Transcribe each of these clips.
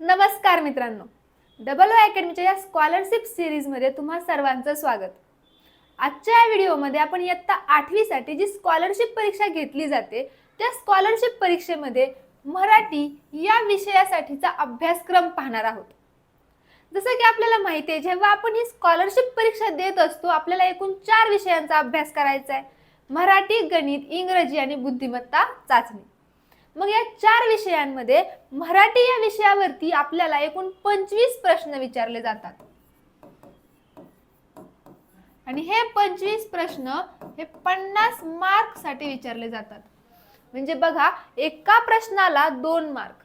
नमस्कार मित्रांनो, double O अकॅडमीच्या या स्कॉलरशिप सिरीजमध्ये तुम्हा सर्वांचं स्वागत। आजच्या या व्हिडिओमध्ये आपण इयत्ता 8वी साठी जी स्कॉलरशिप परीक्षा घेतली जाते त्या स्कॉलरशिप परीक्षेमध्ये मराठी या विषयासाठीचा अभ्यासक्रम पाहणार आहोत। जसं की आपल्याला माहिती आहे, जेव्हा आपण ही स्कॉलरशिप परीक्षा देत असतो आपल्याला एकूण 4 विषयांचा अभ्यास करायचा आहे। मराठी, गणित, इंग्रजी आणि बुद्धिमत्ता चाचणी। मग या 4 विषयांमध्ये मराठी या विषयावरती आपल्याला एकूण 25 प्रश्न विचारले जातात आणि हे 25 प्रश्न हे 50 मार्क साठी विचारले जातात। म्हणजे बघा, एका प्रश्नाला 2 मार्क।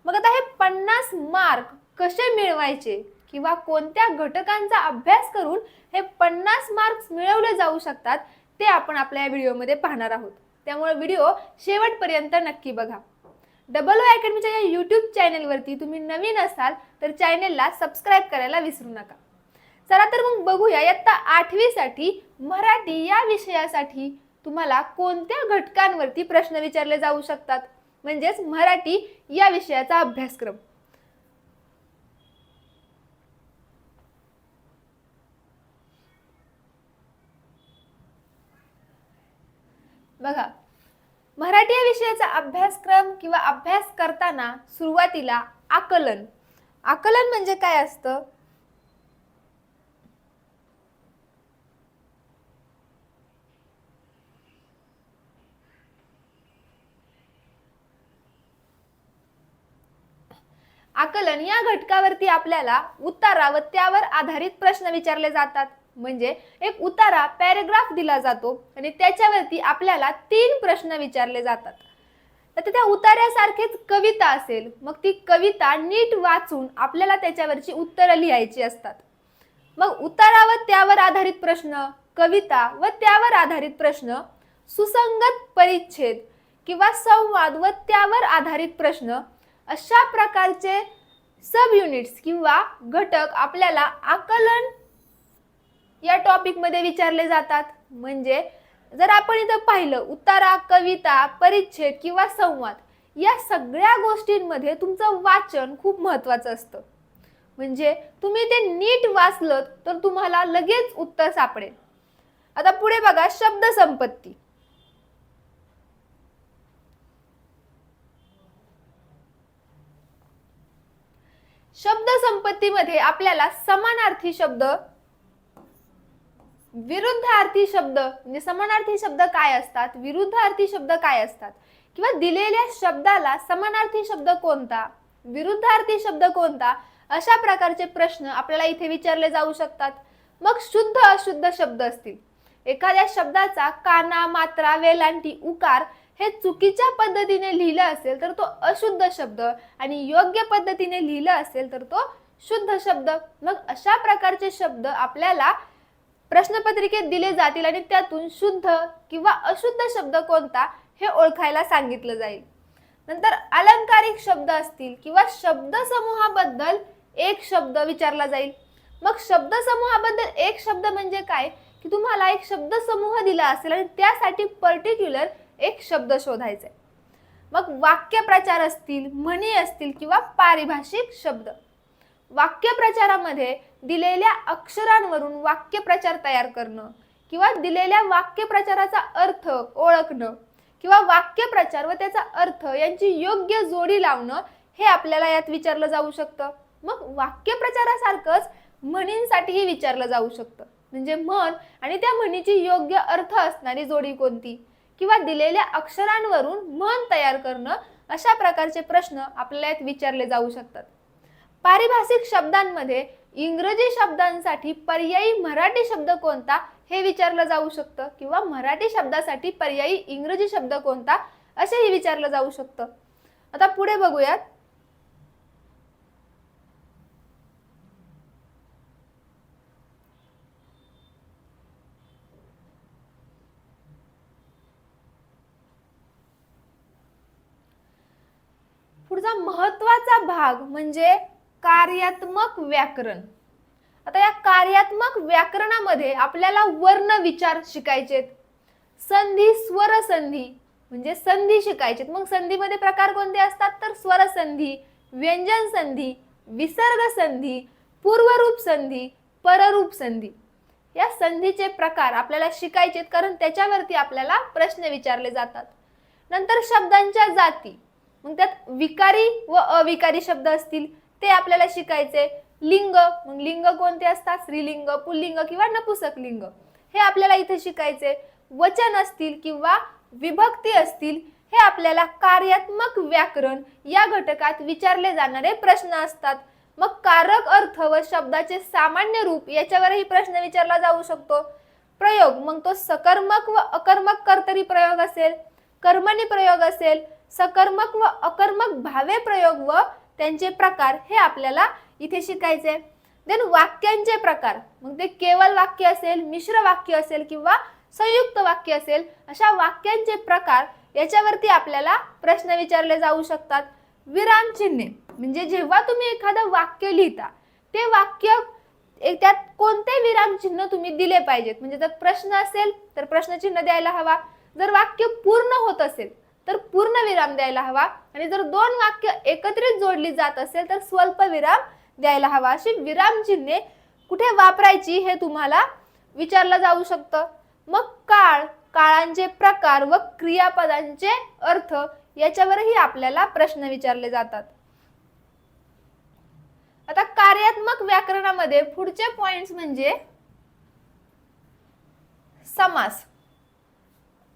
मग आता हे 50 मार्क कसे मिळवायचे किंवा कोणत्या घटकांचा अभ्यास करून हे 50 मार्क्स मिळवले जाऊ शकतात ते आपण आपल्या व्हिडिओमध्ये पाहणार आहोत। त्यामुळे व्हिडिओ शेवटपर्यंत नक्की बघा। डबल ओ अकॅडमीच्या या YouTube चॅनलवरती तुम्ही नवीन असाल तर चॅनलला सबस्क्राइब करायला विसरू नका। चला तर मग बघूया, इयत्ता 8वी साठी मराठी या विषयासाठी तुम्हाला कोणत्या घटकांवरती प्रश्न विचारले जाऊ शकतात, म्हणजेच मराठी या विषयाचा अभ्यासक्रम। बघा, मराठी या विषयाचा अभ्यासक्रम किंवा अभ्यास करताना सुरुवातीला आकलन म्हणजे काय असतं? आकलन या घटकावरती आपल्याला उतारा व त्यावर आधारित प्रश्न विचारले जातात। म्हणजे एक उतारा पॅराग्राफ दिला जातो आणि त्याच्यावरती आपल्याला 3 प्रश्न विचारले जातात। तर त्या उतार्यासारखेच कविता असेल, मग ती कविता नीट वाचून आपल्याला त्याच्यावरची उत्तरे लिहायची असतात। मग उतारा व त्यावर आधारित प्रश्न, कविता व त्यावर आधारित प्रश्न, सुसंगत परिच्छेद किंवा संवाद व त्यावर आधारित प्रश्न, अशा प्रकारचे सब युनिट्स किंवा घटक आपल्याला आकलन या टॉपिक मध्ये विचारले जातात। म्हणजे जर आपण इथं पाहिलं, उतारा, कविता, परिच्छेद किंवा संवाद या सगळ्या गोष्टींमध्ये तुमचं वाचन खूप महत्त्वाचं असतं। म्हणजे तुम्ही ते नीट वाचलं तर तुम्हाला लगेच उत्तर सापडेल। आता पुढे बघा, शब्द संपत्ती। शब्द संपत्तीमध्ये आपल्याला समानार्थी शब्द, विरुद्धार्थी शब्द, म्हणजे समानार्थी शब्द काय असतात, विरुद्धार्थी शब्द काय असतात, किंवा दिलेल्या शब्दाला समानार्थी शब्द कोणता, विरुद्धार्थी शब्द कोणता, अशा प्रकारचे प्रश्न आपल्याला इथे विचारले जाऊ शकतात। मग शुद्ध अशुद्ध शब्द असतील, एखाद्या शब्दाचा काना, मात्रा, वेलांटी, उकार हे चुकीच्या पद्धतीने लिहिलं असेल तर तो अशुद्ध शब्द आणि योग्य पद्धतीने लिहिलं असेल तर तो शुद्ध शब्द। मग अशा प्रकारचे शब्द आपल्याला प्रश्नपत्रिकेत दिले जातील आणि त्यातून शुद्ध किंवा अशुद्ध शब्द कोणता हे ओळखायला सांगितलं जाईल। नंतर अलंकारिक शब्द असतील किंवा शब्द समूहाबद्दल एक शब्द विचारला जाईल। मग शब्द समूहाबद्दल एक शब्द म्हणजे काय की तुम्हाला एक शब्द समूह दिला असेल आणि त्यासाठी पर्टिक्युलर एक शब्द शोधायचा आहे। मग वाक्यप्रचार असतील, म्हणी असतील किंवा पारिभाषिक शब्द। वाक्यप्रचारामध्ये दिलेल्या अक्षरांवरून वाक्यप्रचार तयार करणं किंवा दिलेल्या वाक्यप्रचाराचा अर्थ ओळखणं किंवा वाक्यप्रचार व त्याचा अर्थ यांची योग्य जोडी लावणं हे आपल्याला यात विचारलं जाऊ शकतं। मग वाक्यप्रचारासारखंच म्हणींसाठीही विचारलं जाऊ शकतं। म्हणजे म्हण आणि त्या म्हणीची योग्य अर्थ असणारी जोडी कोणती, किंवा दिलेल्या अक्षरांवरून म्हण तयार करणं, अशा प्रकारचे प्रश्न आपल्याला यात विचारले जाऊ शकतात। पारिभाषिक शब्दांमध्ये इंग्रजी शब्दांसाठी पर्यायी मराठी शब्द कोणता हे विचारलं जाऊ शकतं किंवा मराठी शब्दासाठी पर्यायी इंग्रजी शब्द कोणता असेही विचारलं जाऊ शकतं। आता पुढे बघूयात, पुढचा महत्त्वाचा भाग म्हणजे कार्यात्मक व्याकरण। आता या कार्यात्मक व्याकरणामध्ये आपल्याला वर्ण विचार शिकायचेत, संधी, स्वर संधी म्हणजे संधी शिकायचेत। मग संधीमध्ये प्रकार कोणते असतात तर स्वर संधी, व्यंजन संधी, विसर्ग संधी, पूर्वरूप संधी, पररूप संधी. या संधीचे प्रकार आपल्याला शिकायचे, कारण त्याच्यावरती आपल्याला प्रश्न विचारले जातात. नंतर शब्दांच्या जाती, मग त्यात विकारी व अविकारी शब्द असतील ते आपल्याला शिकायचे. लिंग, मग लिंग कोणते असतात, स्त्रीलिंग, पुल्लिंग किंवा नपुसक लिंग, हे आपल्याला इथे शिकायचे. वचन असतील किंवा विभक्ती असतील, हे आपल्याला कार्यात्मक व्याकरण या घटकात विचारले जाणारे प्रश्न असतात. मग कारक अर्थ व शब्दाचे सामान्य रूप याच्यावरही प्रश्न विचारला जाऊ शकतो. प्रयोग, मग तो सकर्मक व अकर्मक कर्तरी प्रयोग असेल, कर्मणी प्रयोग असेल, सकर्मक व अकर्मक भावे प्रयोग व त्यांचे प्रकार हे आपल्याला इथे शिकायचे. देन वाक्यांचे प्रकार, मग ते केवळ वाक्य असेल, मिश्र वाक्य असेल किंवा संयुक्त वाक्य असेल, अशा वाक्यांचे प्रकार याच्यावरती आपल्याला प्रश्न विचारले जाऊ शकतात. विराम चिन्हे, म्हणजे जेव्हा तुम्ही एखादं वाक्य लिहिता ते वाक्य त्यात कोणते विराम चिन्ह तुम्ही दिले पाहिजेत. म्हणजे जर प्रश्न असेल तर प्रश्नचिन्ह द्यायला हवा, जर वाक्य पूर्ण होत असेल तर पूर्ण विराम द्यायला हवा, आणि जर दोन वाक्य एकत्रित जोडली जात असेल तर स्वल्प विराम द्यायला हवा. अशी विराम चिन्हे कुठे वापरायची हे तुम्हाला विचारलं जाऊ शकतं. मग काळ, काळांचे प्रकार व क्रियापदांचे अर्थ याच्यावरही आपल्याला प्रश्न विचारले जातात. आता कार्यात्मक व्याकरणामध्ये पुढचे पॉइंट्स म्हणजे समास,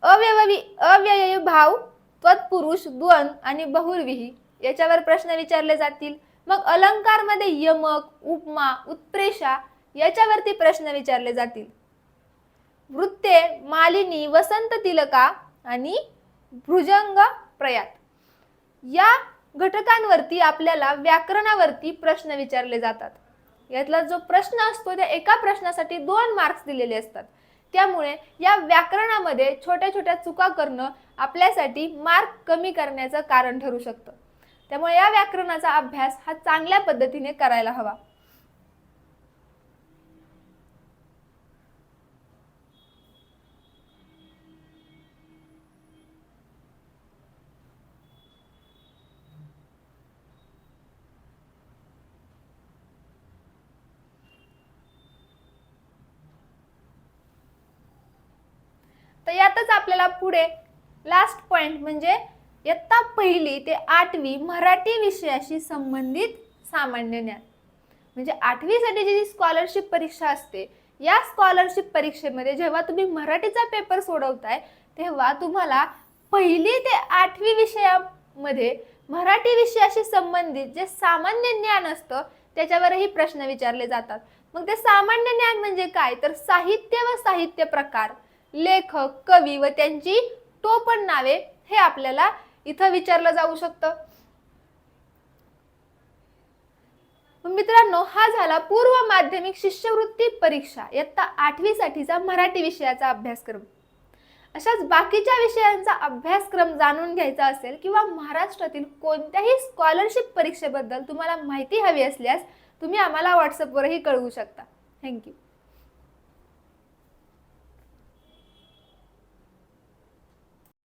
अव्ययी भाव, तत्पुरुष, द्वंद्व आणि बहुव्रीही याच्यावर प्रश्न विचारले जातील. मग अलंकार मध्ये यमक, उपमा, उत्प्रेषा याच्यावरती प्रश्न विचारले जातील. वृत्ते, मालिनी, वसंत तिलका आणि भुजंग प्रयात या घटकांवरती आपल्याला व्याकरणावरती प्रश्न विचारले जातात. यातला जो प्रश्न असतो त्या एका प्रश्नासाठी 2 मार्क्स दिलेले असतात. त्यामुळे या व्याकरणामध्ये छोट्या छोट्या चुका करणं आपल्यासाठी मार्क कमी करण्याचं कारण ठरू शकतं. त्यामुळे या व्याकरणाचा अभ्यास हा चांगल्या पद्धतीने करायला हवा. तर यातच आपल्याला पुढे लास्ट पॉइंट म्हणजे इयत्ता 1ली ते 8वी मराठी विषयाशी संबंधित सामान्य ज्ञान. म्हणजे 8वी साठीची जी स्कॉलरशिप परीक्षा असते, या स्कॉलरशिप परीक्षेमध्ये जेव्हा तुम्ही मराठीचा पेपर सोडवताय तेव्हा तुम्हाला 1ली ते 8वी विषयामध्ये मराठी विषयाशी संबंधित जे सामान्य ज्ञान असतं त्याच्यावरही प्रश्न विचारले जातात. मग ते सामान्य ज्ञान म्हणजे काय, तर साहित्य व साहित्य प्रकार, लेखक, कवी व त्यांची टोपण नावे हे आपल्याला इथं विचारलं जाऊ शकतं. मित्रांनो, हा झाला पूर्व माध्यमिक शिष्यवृत्ती परीक्षा इयत्ता 8वी साठीचा मराठी विषयाचा अभ्यासक्रम. अशाच बाकीच्या विषयांचा अभ्यासक्रम जाणून घ्यायचा असेल किंवा महाराष्ट्रातील कोणत्याही स्कॉलरशिप परीक्षेबद्दल तुम्हाला माहिती हवी असल्यास तुम्ही आम्हाला व्हॉट्सअपवरही कळवू शकता. थँक्यू.